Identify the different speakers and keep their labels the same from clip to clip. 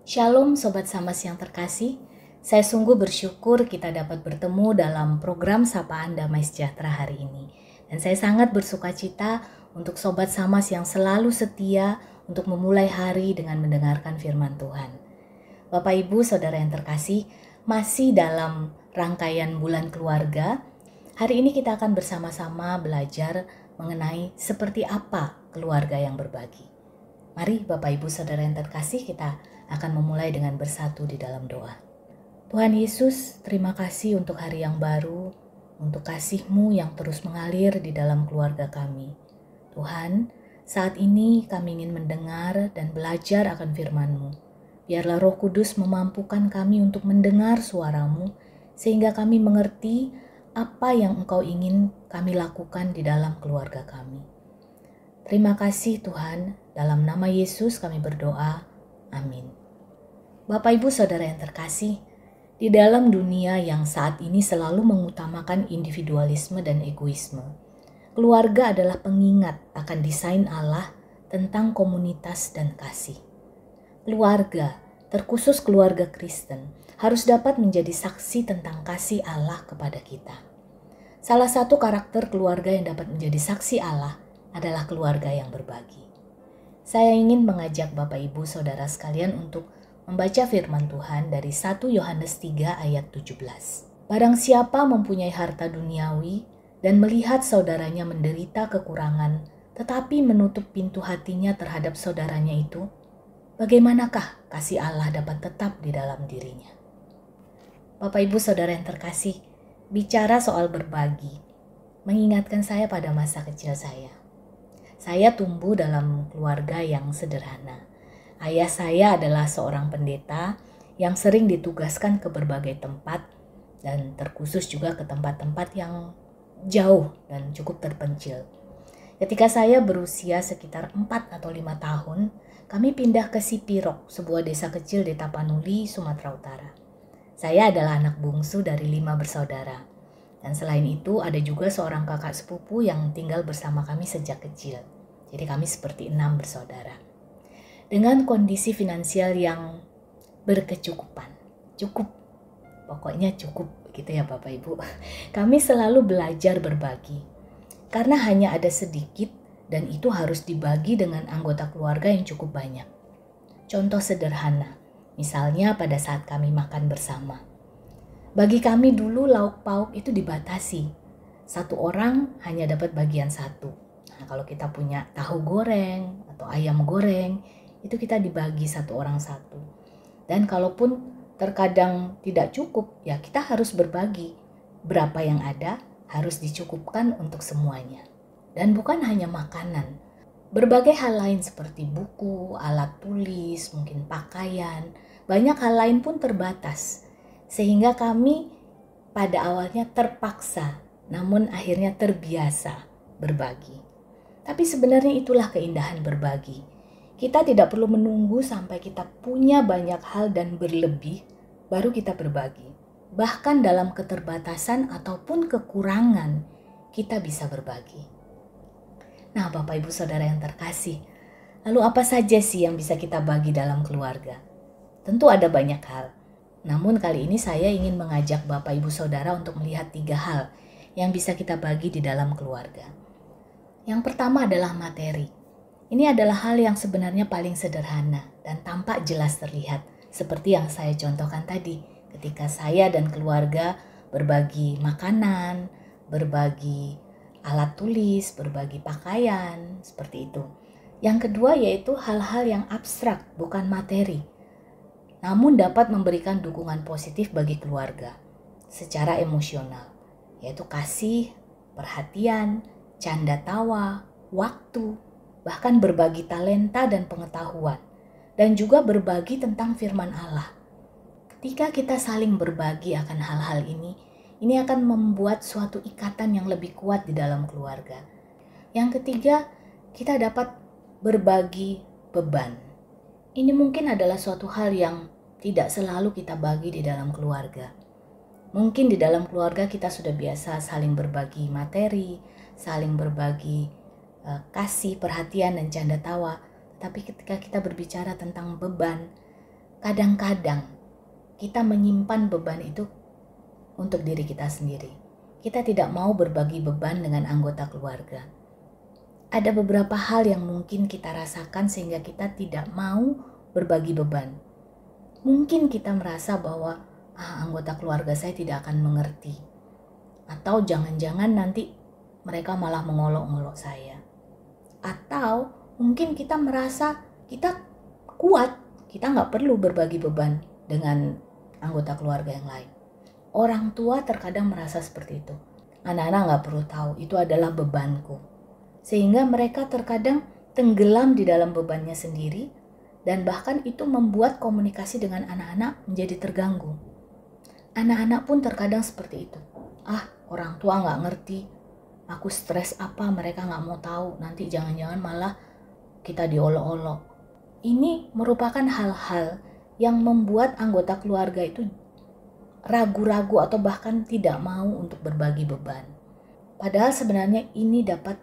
Speaker 1: Shalom Sobat Samas yang terkasih, saya sungguh bersyukur kita dapat bertemu dalam program Sapaan Damai Sejahtera hari ini. Dan saya sangat bersukacita untuk Sobat Samas yang selalu setia untuk memulai hari dengan mendengarkan firman Tuhan. Bapak Ibu Saudara yang terkasih, masih dalam rangkaian bulan keluarga, hari ini kita akan bersama-sama belajar mengenai seperti apa keluarga yang berbagi. Mari Bapak Ibu Saudara yang terkasih, kita akan memulai dengan bersatu di dalam doa. Tuhan Yesus, terima kasih untuk hari yang baru, untuk kasih-Mu yang terus mengalir di dalam keluarga kami. Tuhan, saat ini kami ingin mendengar dan belajar akan firman-Mu. Biarlah Roh Kudus memampukan kami untuk mendengar suara-Mu, sehingga kami mengerti apa yang Engkau ingin kami lakukan di dalam keluarga kami. Terima kasih Tuhan, dalam nama Yesus kami berdoa, amin. Bapak Ibu Saudara yang terkasih, di dalam dunia yang saat ini selalu mengutamakan individualisme dan egoisme, keluarga adalah pengingat akan desain Allah tentang komunitas dan kasih. Keluarga, terkhusus keluarga Kristen, harus dapat menjadi saksi tentang kasih Allah kepada kita. Salah satu karakter keluarga yang dapat menjadi saksi Allah adalah keluarga yang berbagi. Saya ingin mengajak Bapak Ibu Saudara sekalian untuk membaca firman Tuhan dari 1 Yohanes 3 ayat 17. Barang siapa mempunyai harta duniawi dan melihat saudaranya menderita kekurangan, tetapi menutup pintu hatinya terhadap saudaranya itu, bagaimanakah kasih Allah dapat tetap di dalam dirinya? Bapak Ibu Saudara yang terkasih, bicara soal berbagi mengingatkan saya pada masa kecil saya. Saya tumbuh dalam keluarga yang sederhana. Ayah saya adalah seorang pendeta yang sering ditugaskan ke berbagai tempat dan terkhusus juga ke tempat-tempat yang jauh dan cukup terpencil. Ketika saya berusia sekitar 4 atau 5 tahun, kami pindah ke Sipirok, sebuah desa kecil di Tapanuli, Sumatera Utara. Saya adalah anak bungsu dari 5 bersaudara. Dan selain itu ada juga seorang kakak sepupu yang tinggal bersama kami sejak kecil. Jadi kami seperti 6 bersaudara. Dengan kondisi finansial yang berkecukupan. Cukup. Pokoknya cukup gitu ya Bapak Ibu. Kami selalu belajar berbagi. Karena hanya ada sedikit dan itu harus dibagi dengan anggota keluarga yang cukup banyak. Contoh sederhana. Misalnya pada saat kami makan bersama. Bagi kami dulu lauk pauk itu dibatasi. Satu orang hanya dapat bagian satu. Nah, kalau kita punya tahu goreng atau ayam goreng, itu kita dibagi satu orang satu. Dan kalaupun terkadang tidak cukup, ya kita harus berbagi. Berapa yang ada harus dicukupkan untuk semuanya. Dan bukan hanya makanan. Berbagai hal lain seperti buku, alat tulis, mungkin pakaian, banyak hal lain pun terbatas. Sehingga kami pada awalnya terpaksa, namun akhirnya terbiasa berbagi. Tapi sebenarnya itulah keindahan berbagi. Kita tidak perlu menunggu sampai kita punya banyak hal dan berlebih, baru kita berbagi. Bahkan dalam keterbatasan ataupun kekurangan, kita bisa berbagi. Nah Bapak Ibu Saudara yang terkasih, lalu apa saja sih yang bisa kita bagi dalam keluarga? Tentu ada banyak hal. Namun kali ini saya ingin mengajak Bapak Ibu Saudara untuk melihat 3 hal yang bisa kita bagi di dalam keluarga. Yang pertama adalah materi. Ini adalah hal yang sebenarnya paling sederhana dan tampak jelas terlihat. Seperti yang saya contohkan tadi ketika saya dan keluarga berbagi makanan, berbagi alat tulis, berbagi pakaian, seperti itu. Yang kedua yaitu hal-hal yang abstrak, bukan materi. Namun dapat memberikan dukungan positif bagi keluarga secara emosional, yaitu kasih, perhatian, canda tawa, waktu, bahkan berbagi talenta dan pengetahuan, dan juga berbagi tentang firman Allah. Ketika kita saling berbagi akan hal-hal ini akan membuat suatu ikatan yang lebih kuat di dalam keluarga. Yang ketiga, kita dapat berbagi beban. Ini mungkin adalah suatu hal yang tidak selalu kita bagi di dalam keluarga. Mungkin di dalam keluarga kita sudah biasa saling berbagi materi, saling berbagi kasih, perhatian, dan canda tawa. Tapi ketika kita berbicara tentang beban, kadang-kadang kita menyimpan beban itu untuk diri kita sendiri. Kita tidak mau berbagi beban dengan anggota keluarga. Ada beberapa hal yang mungkin kita rasakan sehingga kita tidak mau berbagi beban. Mungkin kita merasa bahwa anggota keluarga saya tidak akan mengerti. Atau jangan-jangan nanti mereka malah mengolok-olok saya. Atau mungkin kita merasa kita kuat, kita nggak perlu berbagi beban dengan anggota keluarga yang lain. Orang tua terkadang merasa seperti itu. Anak-anak nggak perlu tahu, itu adalah bebanku. Sehingga mereka terkadang tenggelam di dalam bebannya sendiri, dan bahkan itu membuat komunikasi dengan anak-anak menjadi terganggu. Anak-anak pun terkadang seperti itu. Orang tua nggak ngerti, aku stres apa, mereka nggak mau tahu, nanti jangan-jangan malah kita diolok-olok. Ini merupakan hal-hal yang membuat anggota keluarga itu ragu-ragu atau bahkan tidak mau untuk berbagi beban. Padahal sebenarnya ini dapat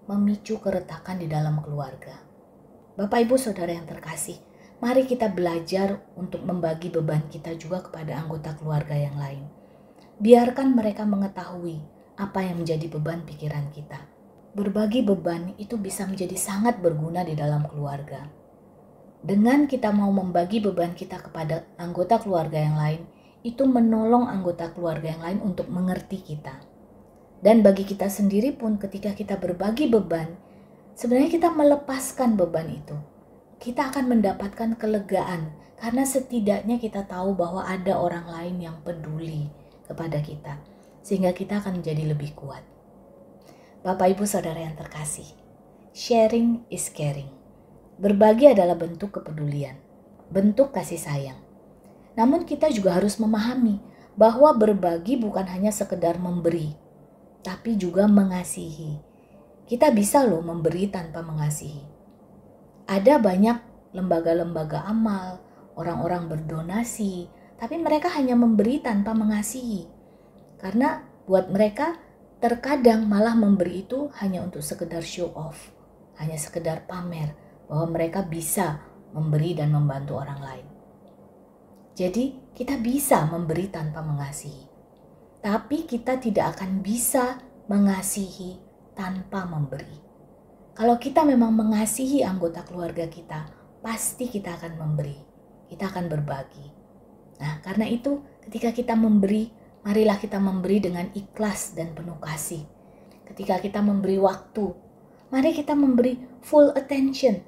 Speaker 1: memicu keretakan di dalam keluarga. Bapak Ibu Saudara yang terkasih, mari kita belajar untuk membagi beban kita juga kepada anggota keluarga yang lain. Biarkan mereka mengetahui apa yang menjadi beban pikiran kita. Berbagi beban itu bisa menjadi sangat berguna di dalam keluarga. Dengan kita mau membagi beban kita kepada anggota keluarga yang lain, itu menolong anggota keluarga yang lain untuk mengerti kita. Dan bagi kita sendiri pun ketika kita berbagi beban, sebenarnya kita melepaskan beban itu. Kita akan mendapatkan kelegaan karena setidaknya kita tahu bahwa ada orang lain yang peduli kepada kita. Sehingga kita akan menjadi lebih kuat. Bapak Ibu Saudara yang terkasih, sharing is caring. Berbagi adalah bentuk kepedulian, bentuk kasih sayang. Namun kita juga harus memahami bahwa berbagi bukan hanya sekedar memberi, tapi juga mengasihi. Kita bisa loh memberi tanpa mengasihi. Ada banyak lembaga-lembaga amal, orang-orang berdonasi, tapi mereka hanya memberi tanpa mengasihi. Karena buat mereka terkadang malah memberi itu hanya untuk sekedar show off, hanya sekedar pamer bahwa mereka bisa memberi dan membantu orang lain. Jadi kita bisa memberi tanpa mengasihi. Tapi kita tidak akan bisa mengasihi tanpa memberi. Kalau kita memang mengasihi anggota keluarga kita, pasti kita akan memberi. Kita akan berbagi. Nah, karena itu ketika kita memberi, marilah kita memberi dengan ikhlas dan penuh kasih. Ketika kita memberi waktu, mari kita memberi full attention.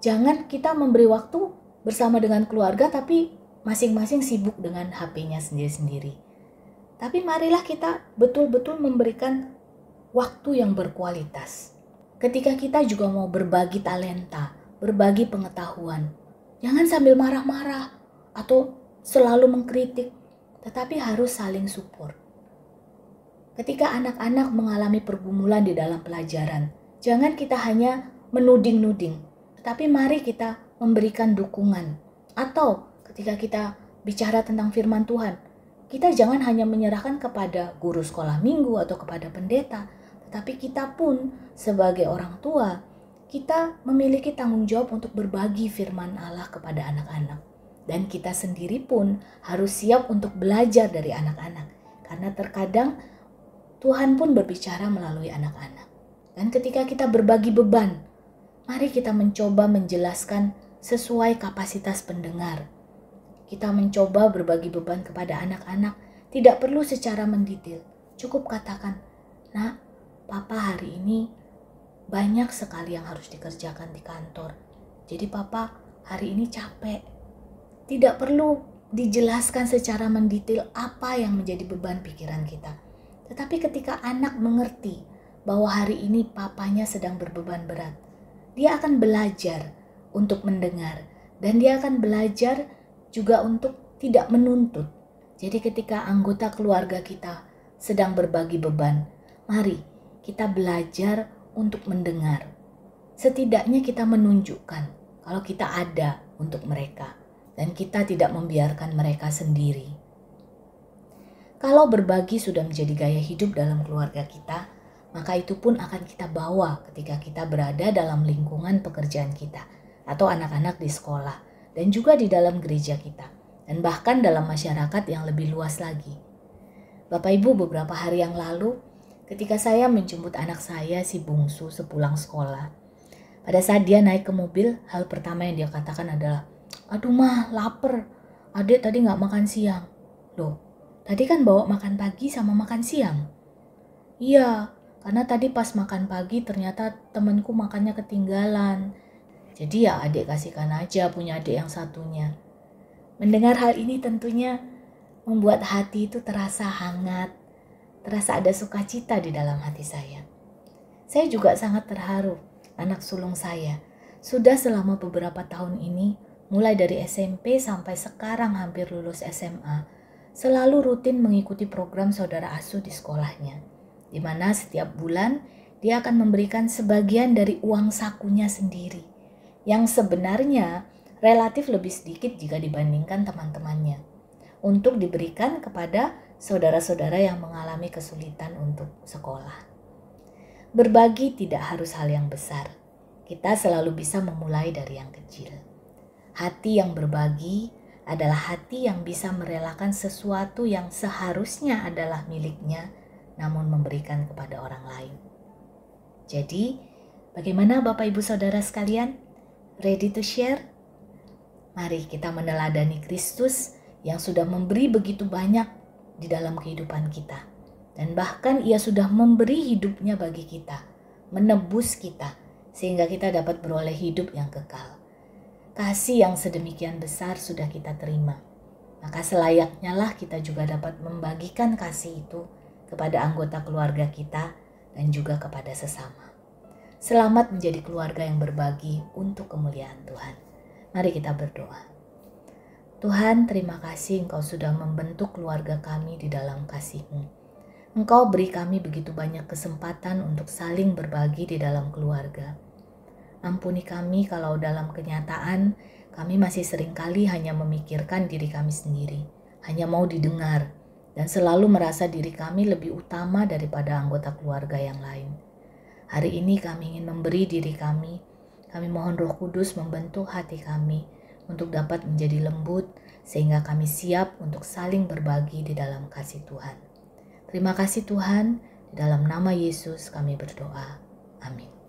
Speaker 1: Jangan kita memberi waktu bersama dengan keluarga tapi masing-masing sibuk dengan HP-nya sendiri-sendiri. Tapi marilah kita betul-betul memberikan waktu yang berkualitas. Ketika kita juga mau berbagi talenta, berbagi pengetahuan, jangan sambil marah-marah atau selalu mengkritik, tetapi harus saling support. Ketika anak-anak mengalami pergumulan di dalam pelajaran, jangan kita hanya menuding-nuding, tetapi mari kita memberikan dukungan. Atau ketika kita bicara tentang firman Tuhan, kita jangan hanya menyerahkan kepada guru sekolah minggu atau kepada pendeta, tetapi kita pun sebagai orang tua, kita memiliki tanggung jawab untuk berbagi firman Allah kepada anak-anak. Dan kita sendiri pun harus siap untuk belajar dari anak-anak. Karena terkadang Tuhan pun berbicara melalui anak-anak. Dan ketika kita berbagi beban, mari kita mencoba menjelaskan sesuai kapasitas pendengar. Kita mencoba berbagi beban kepada anak-anak, tidak perlu secara mendetail. Cukup katakan, "Nak, Papa hari ini banyak sekali yang harus dikerjakan di kantor. Jadi Papa hari ini capek." Tidak perlu dijelaskan secara mendetail apa yang menjadi beban pikiran kita. Tetapi ketika anak mengerti bahwa hari ini papanya sedang berbeban berat, dia akan belajar untuk mendengar dan dia akan belajar juga untuk tidak menuntut. Jadi ketika anggota keluarga kita sedang berbagi beban, mari kita belajar untuk mendengar. Setidaknya kita menunjukkan kalau kita ada untuk mereka dan kita tidak membiarkan mereka sendiri. Kalau berbagi sudah menjadi gaya hidup dalam keluarga kita, maka itu pun akan kita bawa ketika kita berada dalam lingkungan pekerjaan kita atau anak-anak di sekolah. dan juga di dalam gereja kita, dan bahkan dalam masyarakat yang lebih luas lagi. Bapak Ibu, beberapa hari yang lalu, ketika saya menjemput anak saya si bungsu sepulang sekolah, pada saat dia naik ke mobil, hal pertama yang dia katakan adalah, "Aduh mah, lapar. Adik tadi gak makan siang." Loh, tadi kan bawa makan pagi sama makan siang. Iya, karena tadi pas makan pagi ternyata temanku makannya ketinggalan. Jadi ya adik kasihkan aja punya adik yang satunya. Mendengar hal ini tentunya membuat hati itu terasa hangat, terasa ada sukacita di dalam hati saya. Saya juga sangat terharu, anak sulung saya sudah selama beberapa tahun ini, mulai dari SMP sampai sekarang hampir lulus SMA, selalu rutin mengikuti program saudara asuh di sekolahnya, di mana setiap bulan dia akan memberikan sebagian dari uang sakunya sendiri, yang sebenarnya relatif lebih sedikit jika dibandingkan teman-temannya, untuk diberikan kepada saudara-saudara yang mengalami kesulitan untuk sekolah. Berbagi tidak harus hal yang besar. Kita selalu bisa memulai dari yang kecil. Hati yang berbagi adalah hati yang bisa merelakan sesuatu yang seharusnya adalah miliknya, namun memberikan kepada orang lain. Jadi, bagaimana Bapak Ibu Saudara sekalian? Ready to share? Mari kita meneladani Kristus yang sudah memberi begitu banyak di dalam kehidupan kita. Dan bahkan ia sudah memberi hidupnya bagi kita, menebus kita, sehingga kita dapat beroleh hidup yang kekal. Kasih yang sedemikian besar sudah kita terima. Maka selayaknya lah kita juga dapat membagikan kasih itu kepada anggota keluarga kita dan juga kepada sesama. Selamat menjadi keluarga yang berbagi untuk kemuliaan Tuhan. Mari kita berdoa. Tuhan, terima kasih Engkau sudah membentuk keluarga kami di dalam kasih-Mu. Engkau beri kami begitu banyak kesempatan untuk saling berbagi di dalam keluarga. Ampuni kami kalau dalam kenyataan kami masih seringkali hanya memikirkan diri kami sendiri, hanya mau didengar, dan selalu merasa diri kami lebih utama daripada anggota keluarga yang lain. Hari ini kami ingin memberi diri kami mohon Roh Kudus membentuk hati kami untuk dapat menjadi lembut, sehingga kami siap untuk saling berbagi di dalam kasih Tuhan. Terima kasih Tuhan, di dalam nama Yesus kami berdoa. Amin.